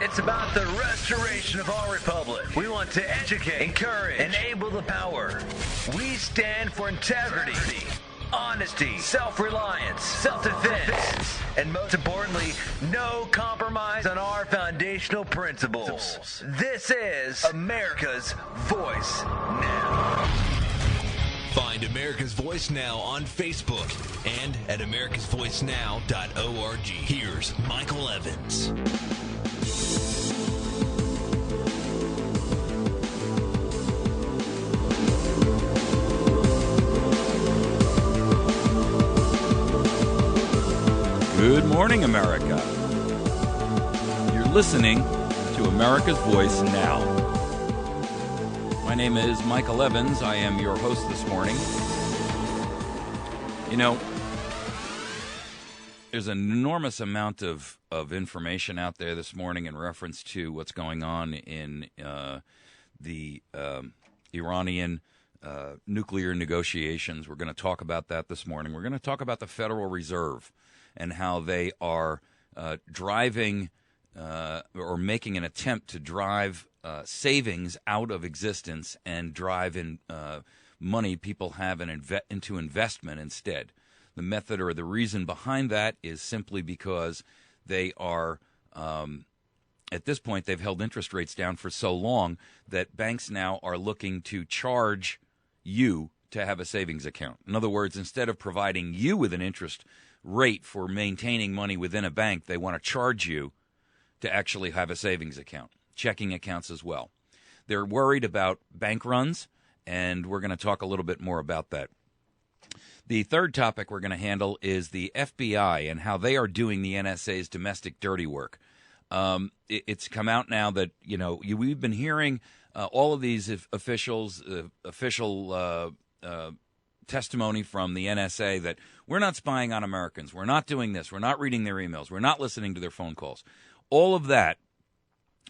It's about the restoration of our republic. We want to educate, encourage, enable the power. We stand for integrity, honesty, self-reliance, self-defense, and most importantly, no compromise on our foundational principles. This is America's Voice Now. Find America's Voice Now on Facebook and at americasvoicenow.org. Here's Michael Evans. Good morning, America. You're listening to America's Voice Now. My name is Michael Evans. I am your host this morning. You know, there's an enormous amount of information out there this morning in reference to what's going on in the Iranian nuclear negotiations. We're going to talk about that this morning. We're going to talk about the Federal Reserve and how they are driving or making an attempt to drive savings out of existence and drive in money people have into investment instead. The method or the reason behind that is simply because they are, at this point, they've held interest rates down for so long that banks now are looking to charge you to have a savings account. In other words, instead of providing you with an interest rate for maintaining money within a bank, they want to charge you to actually have a savings account, checking accounts as well. They're worried about bank runs, and we're going to talk a little bit more about that. The third topic we're going to handle is the FBI and how they are doing the NSA's domestic dirty work. It's come out now that, you know, we've been hearing all of these official testimony from the NSA that we're not spying on Americans, we're not doing this, we're not reading their emails, we're not listening to their phone calls. All of that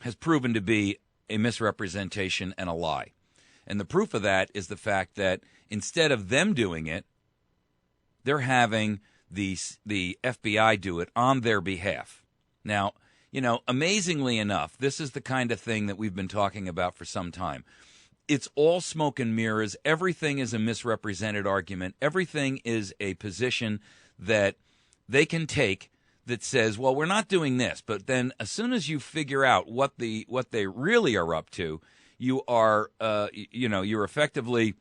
has proven to be a misrepresentation and a lie. And the proof of that is the fact that instead of them doing it, they're having the FBI do it on their behalf. Now, you know, amazingly enough, this is the kind of thing that we've been talking about for some time. It's all smoke and mirrors. Everything is a misrepresented argument. Everything is a position that they can take that says, well, we're not doing this. But then as soon as you figure out what they really are up to, you are, you're effectively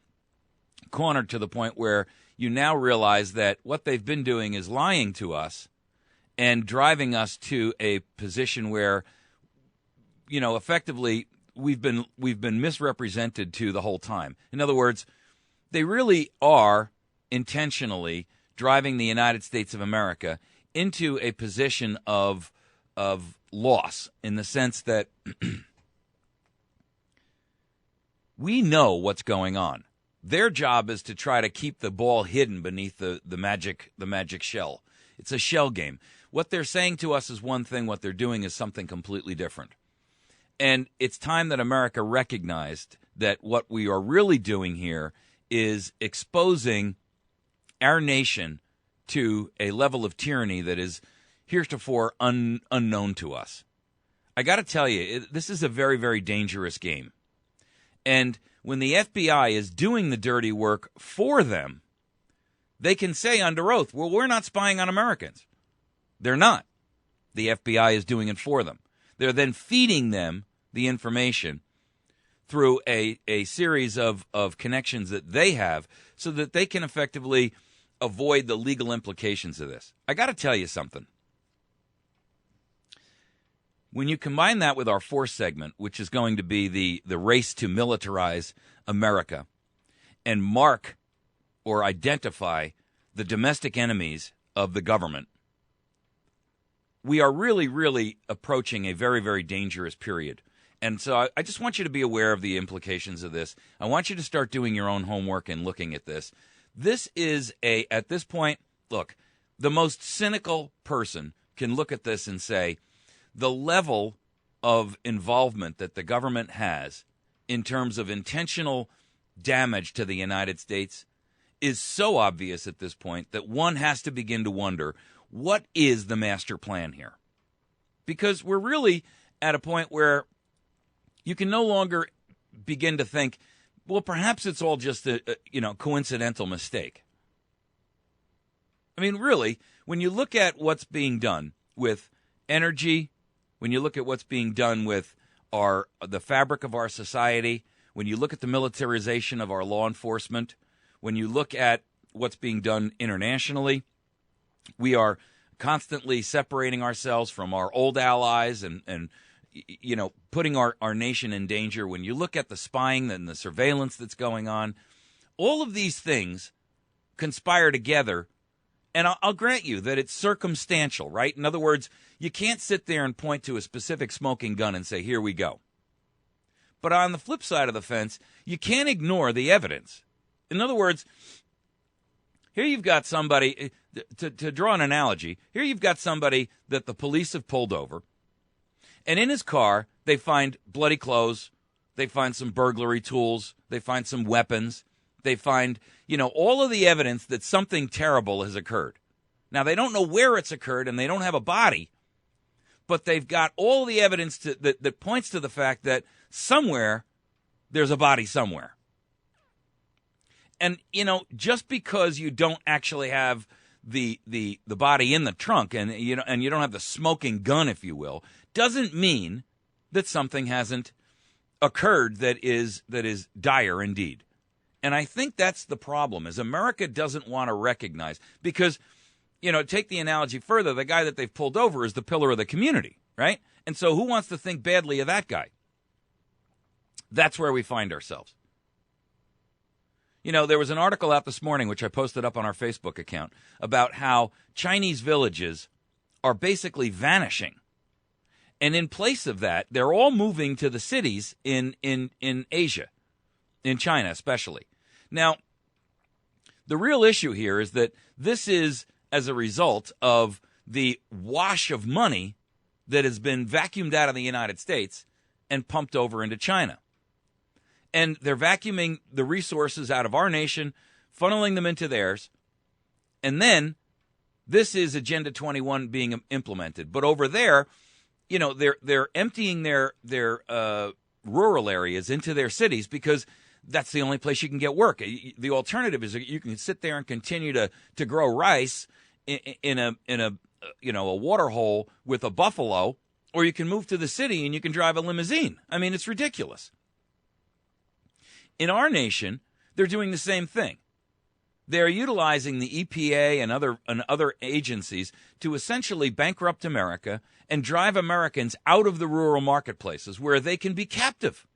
cornered to the point where you now realize that what they've been doing is lying to us and driving us to a position where, you know, effectively we've been misrepresented to the whole time. In other words, they really are intentionally driving the United States of America into a position of loss, in the sense that we know what's going on. Their job is to try to keep the ball hidden beneath the magic shell. It's a shell game. What they're saying to us is one thing. What they're doing is something completely different. And it's time that America recognized that what we are really doing here is exposing our nation to a level of tyranny that is heretofore unknown to us. I got to tell you, this is a very, very dangerous game. And when the FBI is doing the dirty work for them, they can say under oath, well, we're not spying on Americans. They're not. The FBI is doing it for them. They're then feeding them the information through a series of connections that they have so that they can effectively avoid the legal implications of this. I got to tell you something. When you combine that with our fourth segment, which is going to be the race to militarize America and mark or identify the domestic enemies of the government, we are really, really approaching a very, very dangerous period. And so I just want you to be aware of the implications of this. I want you to start doing your own homework and looking at this. This is at this point, look, the most cynical person can look at this and say, the level of involvement that the government has in terms of intentional damage to the United States is so obvious at this point that one has to begin to wonder, what is the master plan here? Because we're really at a point where you can no longer begin to think, well, perhaps it's all just a coincidental mistake. I mean, really, when you look at what's being done with energy, when you look at what's being done with the fabric of our society, when you look at the militarization of our law enforcement, when you look at what's being done internationally, we are constantly separating ourselves from our old allies and putting our nation in danger. When you look at the spying and the surveillance that's going on, all of these things conspire together. And I'll grant you that it's circumstantial, right? In other words, you can't sit there and point to a specific smoking gun and say, here we go. But on the flip side of the fence, you can't ignore the evidence. In other words, here you've got somebody, to draw an analogy, here you've got somebody that the police have pulled over, and in his car, they find bloody clothes, they find some burglary tools, they find some weapons, they find, all of the evidence that something terrible has occurred. Now, they don't know where it's occurred, and they don't have a body, but they've got all the evidence that points to the fact that somewhere there's a body somewhere. And, just because you don't actually have the body in the trunk and you don't have the smoking gun, if you will, doesn't mean that something hasn't occurred that is dire indeed. And I think that's the problem, is America doesn't want to recognize, because, take the analogy further, the guy that they've pulled over is the pillar of the community, right? And so who wants to think badly of that guy? That's where we find ourselves. There was an article out this morning, which I posted up on our Facebook account, about how Chinese villages are basically vanishing. And in place of that, they're all moving to the cities in Asia, in China especially. Now, the real issue here is that this is as a result of the wash of money that has been vacuumed out of the United States and pumped over into China. And they're vacuuming the resources out of our nation, funneling them into theirs. And then this is Agenda 21 being implemented. But over there, they're emptying their rural areas into their cities because that's the only place you can get work. The alternative is you can sit there and continue to grow rice in a water hole with a buffalo, or you can move to the city and you can drive a limousine. I mean, it's ridiculous. In our nation, they're doing the same thing. They're utilizing the EPA and other agencies to essentially bankrupt America and drive Americans out of the rural marketplaces where they can be captive,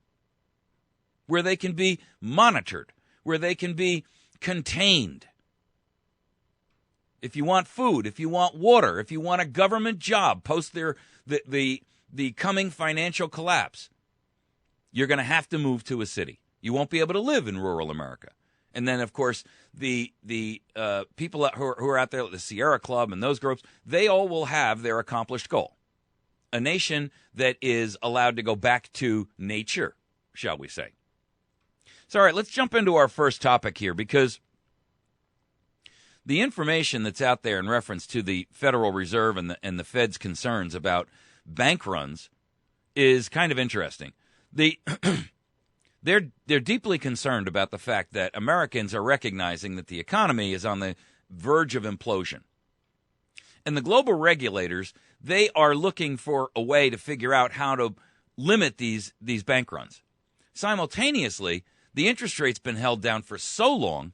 where they can be monitored, where they can be contained. If you want food, if you want water, if you want a government job post the coming financial collapse, you're going to have to move to a city. You won't be able to live in rural America. And then, of course, the people who are out there, like the Sierra Club and those groups, they all will have their accomplished goal. A nation that is allowed to go back to nature, shall we say. So, all right, let's jump into our first topic here, because the information that's out there in reference to the Federal Reserve and the Fed's concerns about bank runs is kind of interesting. They're deeply concerned about the fact that Americans are recognizing that the economy is on the verge of implosion. And the global regulators, they are looking for a way to figure out how to limit these bank runs. Simultaneously, the interest rate's been held down for so long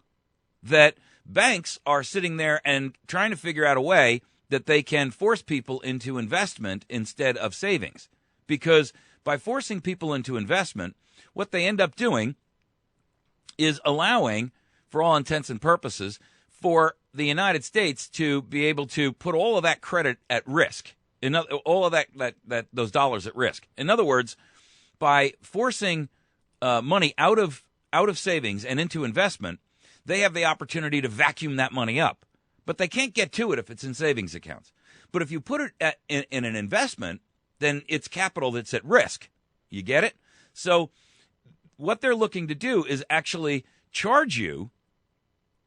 that banks are sitting there and trying to figure out a way that they can force people into investment instead of savings. Because by forcing people into investment, what they end up doing is allowing, for all intents and purposes, for the United States to be able to put all of that credit at risk, all of that those dollars at risk. In other words, by forcing money out of savings and into investment, they have the opportunity to vacuum that money up. But they can't get to it if it's in savings accounts. But if you put it in an investment, then it's capital that's at risk. You get it? So what they're looking to do is actually charge you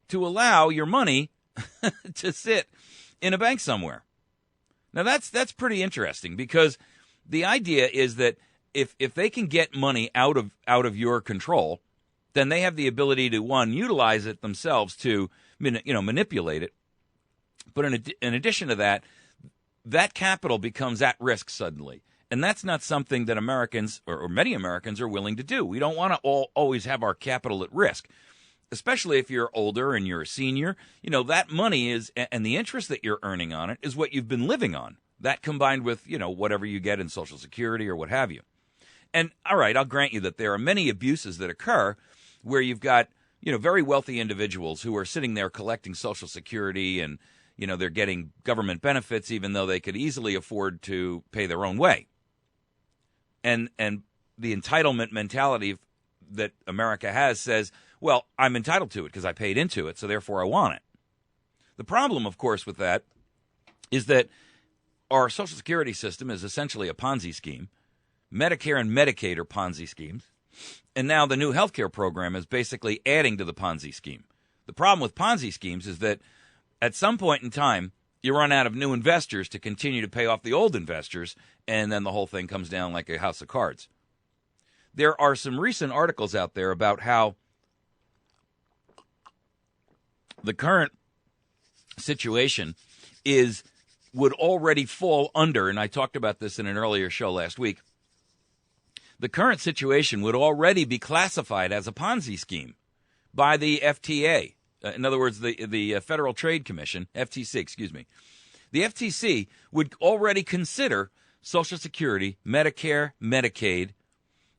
to allow your money to sit in a bank somewhere. Now, that's pretty interesting, because the idea is that if they can get money out of your control, then they have the ability to, one, utilize it themselves to manipulate it. But in addition to that, that capital becomes at risk suddenly. And that's not something that Americans, or many Americans, are willing to do. We don't want to always have our capital at risk, especially if you're older and you're a senior. That money is, and the interest that you're earning on it is what you've been living on. That combined with, whatever you get in Social Security or what have you. And, all right, I'll grant you that there are many abuses that occur where you've got, very wealthy individuals who are sitting there collecting Social Security and, they're getting government benefits even though they could easily afford to pay their own way. And the entitlement mentality that America has says, well, I'm entitled to it because I paid into it, so therefore I want it. The problem, of course, with that is that our Social Security system is essentially a Ponzi scheme. Medicare and Medicaid are Ponzi schemes. And now the new healthcare program is basically adding to the Ponzi scheme. The problem with Ponzi schemes is that at some point in time, you run out of new investors to continue to pay off the old investors, and then the whole thing comes down like a house of cards. There are some recent articles out there about how the current situation would already fall under, and I talked about this in an earlier show last week, the current situation would already be classified as a Ponzi scheme by the FTA. In other words, the Federal Trade Commission, FTC, excuse me. The FTC would already consider Social Security, Medicare, Medicaid,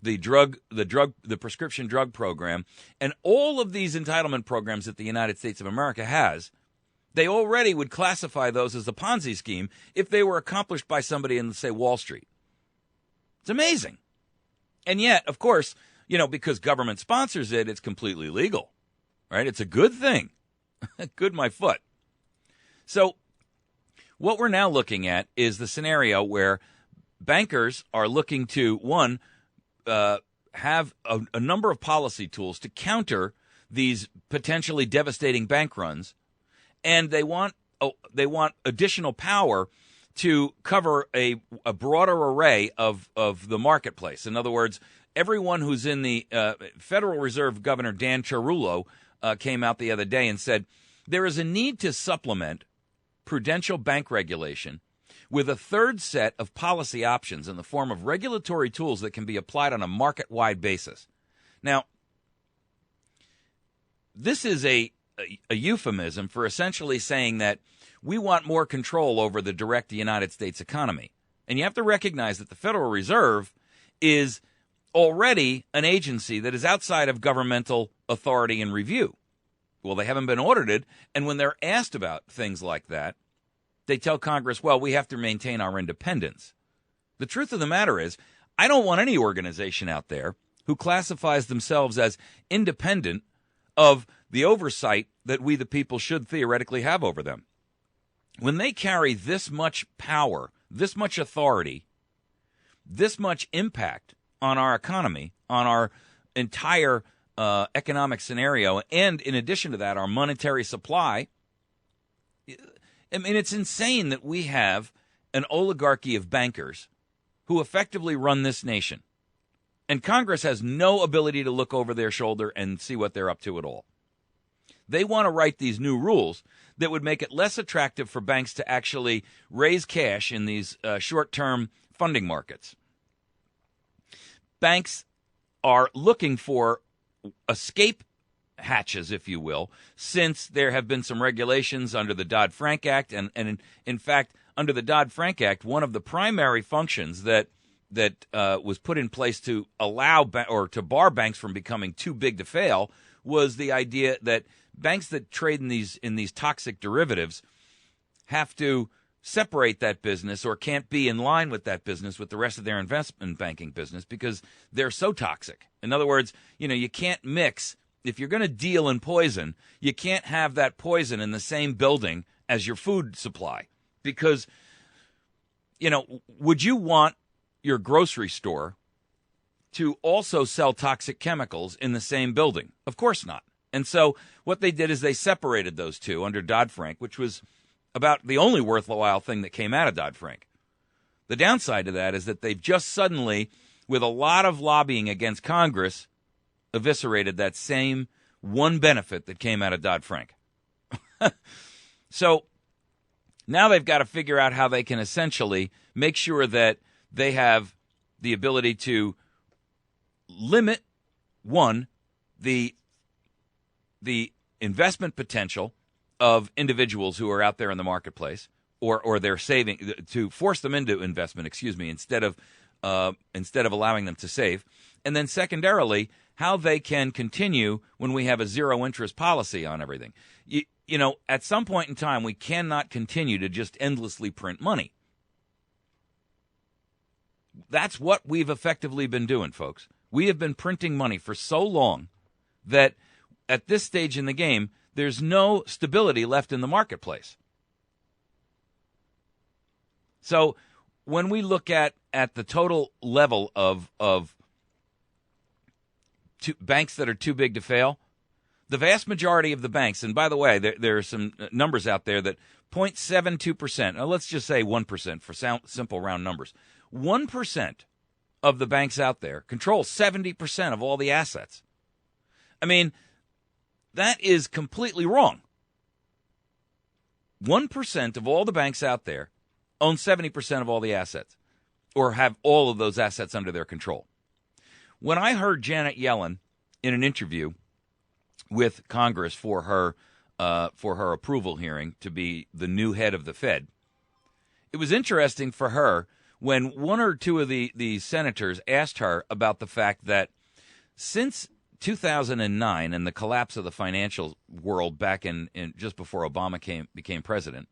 the prescription drug program, and all of these entitlement programs that the United States of America has. They already would classify those as a Ponzi scheme if they were accomplished by somebody in, say, Wall Street. It's amazing. And yet, of course, because government sponsors it, it's completely legal, right? It's a good thing. Good my foot. So what we're now looking at is the scenario where bankers are looking to, one, have a number of policy tools to counter these potentially devastating bank runs, and they want additional power to cover a broader array of the marketplace. In other words, everyone who's in the Federal Reserve Governor Dan Cerullo came out the other day and said there is a need to supplement prudential bank regulation with a third set of policy options in the form of regulatory tools that can be applied on a market-wide basis. Now, this is a euphemism for essentially saying that we want more control over the direct United States economy. And you have to recognize that the Federal Reserve is already an agency that is outside of governmental authority and review. Well, they haven't been audited, and when they're asked about things like that, they tell Congress, well, we have to maintain our independence. The truth of the matter is, I don't want any organization out there who classifies themselves as independent of the oversight that we the people should theoretically have over them. When they carry this much power, this much authority, this much impact on our economy, on our entire economic scenario, and in addition to that, our monetary supply, I mean, it's insane that we have an oligarchy of bankers who effectively run this nation. And Congress has no ability to look over their shoulder and see what they're up to at all. They want to write these new rules that would make it less attractive for banks to actually raise cash in these short-term funding markets. Banks are looking for escape hatches, if you will, since there have been some regulations under the Dodd-Frank Act. And in fact, under the Dodd-Frank Act, one of the primary functions that was put in place to allow or to bar banks from becoming too big to fail was the idea that banks that trade in these toxic derivatives have to separate that business or can't be in line with that business with the rest of their investment banking business because they're so toxic. In other words, you can't mix. If you're going to deal in poison, you can't have that poison in the same building as your food supply because, would you want your grocery store to also sell toxic chemicals in the same building? Of course not. And so what they did is they separated those two under Dodd-Frank, which was about the only worthwhile thing that came out of Dodd-Frank. The downside to that is that they've just suddenly, with a lot of lobbying against Congress, eviscerated that same one benefit that came out of Dodd-Frank. So now they've got to figure out how they can essentially make sure that they have the ability to limit, one, the investment potential of individuals who are out there in the marketplace, or they're saving, to force them into investment, instead of allowing them to save. And then secondarily, how they can continue when we have a zero interest policy on everything. You know, at some point in time, we cannot continue to just endlessly print money. That's what we've effectively been doing, folks. We have been printing money for so long that at this stage in the game, there's no stability left in the marketplace. So when we look at the total level of banks that are too big to fail, the vast majority of the banks, and by the way, there are some numbers out there that 0.72%, now let's just say 1% for simple round numbers, 1% of the banks out there control 70% of all the assets. I mean, that is completely wrong. 1% of all the banks out there own 70% of all the assets, or have all of those assets under their control. When I heard Janet Yellen in an interview with Congress for her approval hearing to be the new head of the Fed, it was interesting for her when one or two of the senators asked her about the fact that since 2009 and the collapse of the financial world back in just before Obama became president,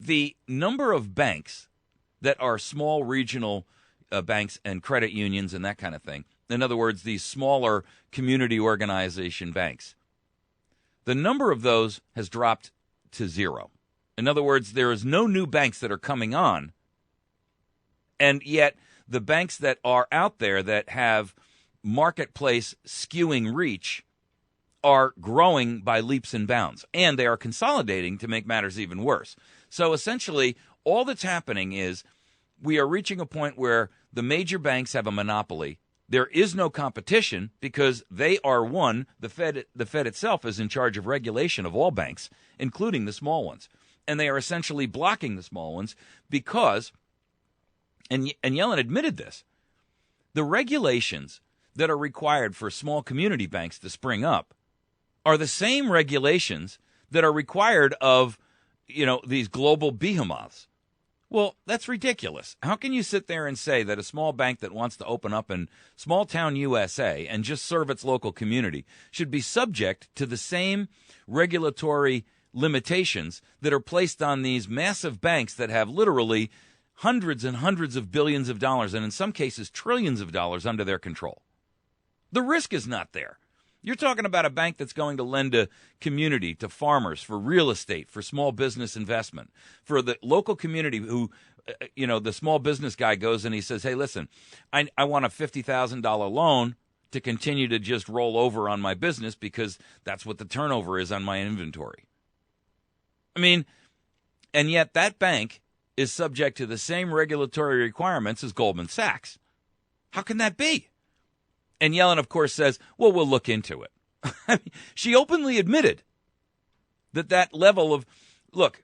the number of banks that are small regional banks and credit unions and that kind of thing, in other words, these smaller community organization banks, the number of those has dropped to zero. In other words, there is no new banks that are coming on, and yet the banks that are out there that have marketplace skewing reach are growing by leaps and bounds, and they are consolidating to make matters even worse. So essentially, all that's happening is we are reaching a point where the major banks have a monopoly. There is no competition because they are one. The Fed itself is in charge of regulation of all banks, including the small ones. And they are essentially blocking the small ones because, and Yellen admitted this, the regulations that are required for small community banks to spring up are the same regulations that are required of, these global behemoths. Well, that's ridiculous. How can you sit there and say that a small bank that wants to open up in small town USA and just serve its local community should be subject to the same regulatory limitations that are placed on these massive banks that have literally hundreds and hundreds of billions of dollars, and in some cases trillions of dollars under their control? The risk is not there. You're talking about a bank that's going to lend to community, to farmers, for real estate, for small business investment, for the local community who, the small business guy goes and he says, hey, listen, I want a $50,000 loan to continue to just roll over on my business because that's what the turnover is on my inventory. I mean, and yet that bank is subject to the same regulatory requirements as Goldman Sachs. How can that be? And Yellen, of course, says, well, we'll look into it. She openly admitted that level of, look,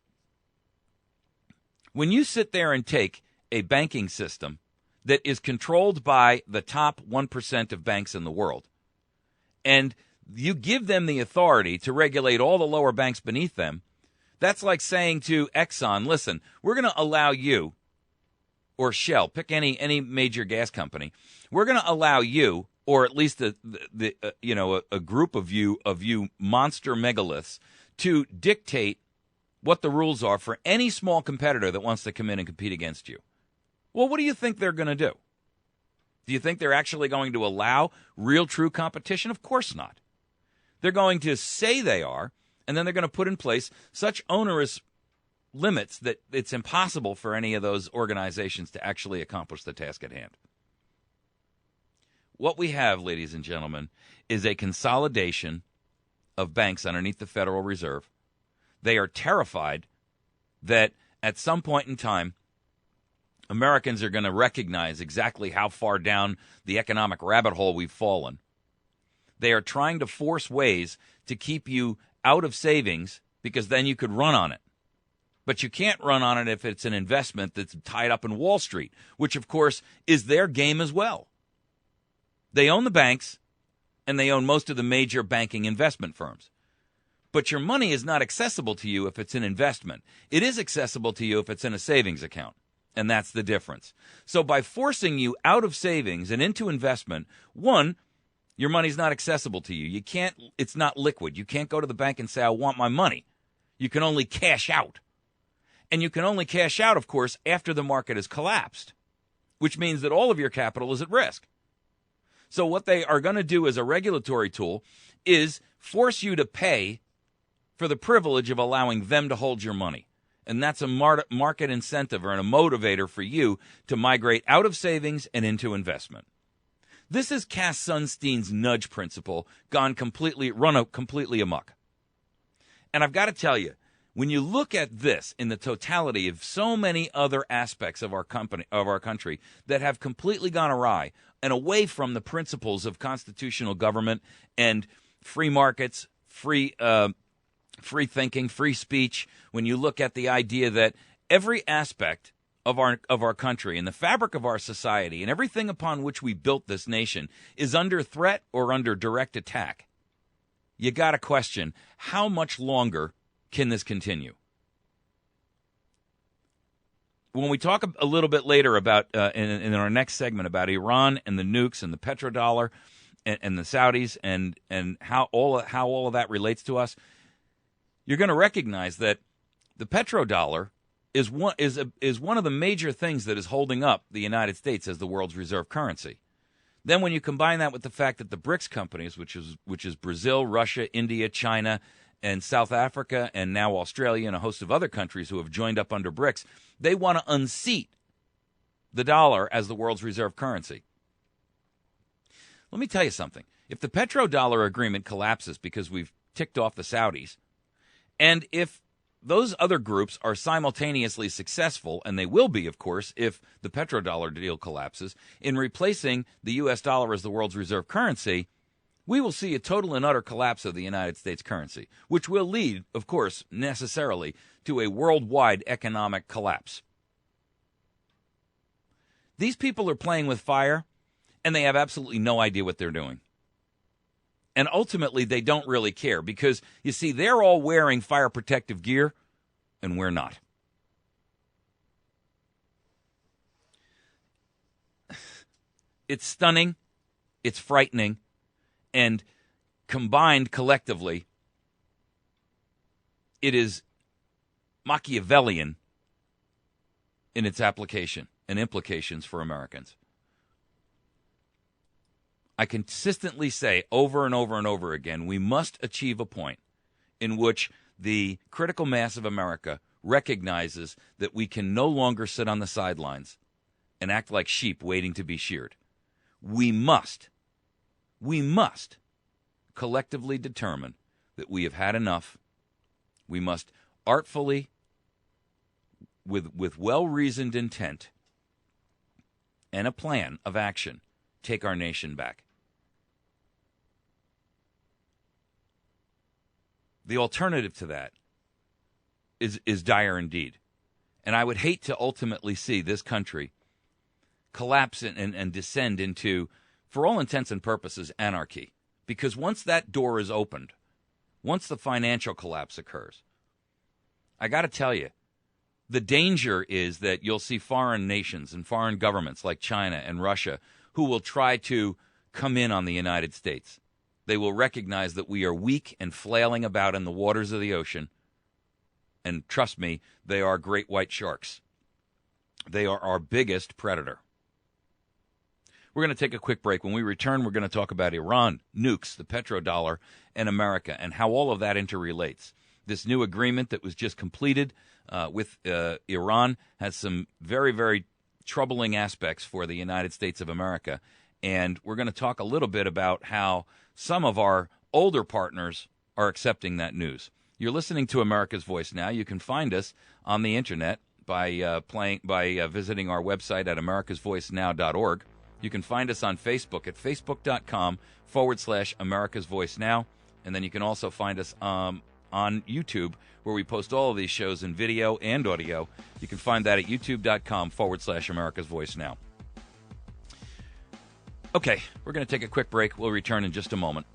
when you sit there and take a banking system that is controlled by the top 1% of banks in the world, and you give them the authority to regulate all the lower banks beneath them, that's like saying to Exxon, listen, we're going to allow you, or Shell, pick any major gas company, we're going to allow you, or at least a group of you monster megaliths, to dictate what the rules are for any small competitor that wants to come in and compete against you. Well, what do you think they're going to do? Do you think they're actually going to allow real, true competition? Of course not. They're going to say they are, and then they're going to put in place such onerous limits that it's impossible for any of those organizations to actually accomplish the task at hand. What we have, ladies and gentlemen, is a consolidation of banks underneath the Federal Reserve. They are terrified that at some point in time, Americans are going to recognize exactly how far down the economic rabbit hole we've fallen. They are trying to force ways to keep you out of savings because then you could run on it. But you can't run on it if it's an investment that's tied up in Wall Street, which, of course, is their game as well. They own the banks, and they own most of the major banking investment firms. But your money is not accessible to you if it's an investment. It is accessible to you if it's in a savings account, and that's the difference. So by forcing you out of savings and into investment, one, your money's not accessible to you. It's not liquid. You can't go to the bank and say, I want my money. You can only cash out. And you can only cash out, of course, after the market has collapsed, which means that all of your capital is at risk. So what they are going to do as a regulatory tool is force you to pay for the privilege of allowing them to hold your money. And that's a market incentive or a motivator for you to migrate out of savings and into investment. This is Cass Sunstein's nudge principle run completely amok. And I've got to tell you, when you look at this in the totality of so many other aspects of our country that have completely gone awry and away from the principles of constitutional government and free markets, free thinking, free speech, when you look at the idea that every aspect of our country and the fabric of our society and everything upon which we built this nation is under threat or under direct attack, you got to question, how much longer can this continue? When we talk a little bit later about, in our next segment, about Iran and the nukes and the petrodollar and the Saudis and how all of that relates to us, you're going to recognize that the petrodollar is one of the major things that is holding up the United States as the world's reserve currency. Then when you combine that with the fact that the BRICS companies, which is Brazil, Russia, India, China, and South Africa, and now Australia and a host of other countries who have joined up under BRICS, they want to unseat the dollar as the world's reserve currency. Let me tell you something. If the petrodollar agreement collapses because we've ticked off the Saudis, and if those other groups are simultaneously successful, and they will be, of course, if the petrodollar deal collapses, in replacing the U.S. dollar as the world's reserve currency, we will see a total and utter collapse of the United States currency, which will lead, of course, necessarily to a worldwide economic collapse. These people are playing with fire, and they have absolutely no idea what they're doing. And ultimately, they don't really care because, you see, they're all wearing fire protective gear, and we're not. It's stunning. It's frightening. And combined collectively, it is Machiavellian in its application and implications for Americans. I consistently say over and over and over again, we must achieve a point in which the critical mass of America recognizes that we can no longer sit on the sidelines and act like sheep waiting to be sheared. We must collectively determine that we have had enough. We must artfully, with well-reasoned intent and a plan of action, take our nation back. The alternative to that is dire indeed. And I would hate to ultimately see this country collapse and descend into, for all intents and purposes, anarchy. Because once that door is opened, once the financial collapse occurs, I got to tell you, the danger is that you'll see foreign nations and foreign governments like China and Russia who will try to come in on the United States. They will recognize that we are weak and flailing about in the waters of the ocean. And trust me, they are great white sharks. They are our biggest predator. We're going to take a quick break. When we return, we're going to talk about Iran, nukes, the petrodollar, and America, and how all of that interrelates. This new agreement that was just completed with Iran has some very, very troubling aspects for the United States of America. And we're going to talk a little bit about how some of our older partners are accepting that news. You're listening to America's Voice Now. You can find us on the internet, by visiting our website at americasvoicenow.org. You can find us on Facebook at facebook.com/America's Voice Now. And then you can also find us on YouTube, where we post all of these shows in video and audio. You can find that at youtube.com/America's Voice Now. Okay, we're going to take a quick break. We'll return in just a moment.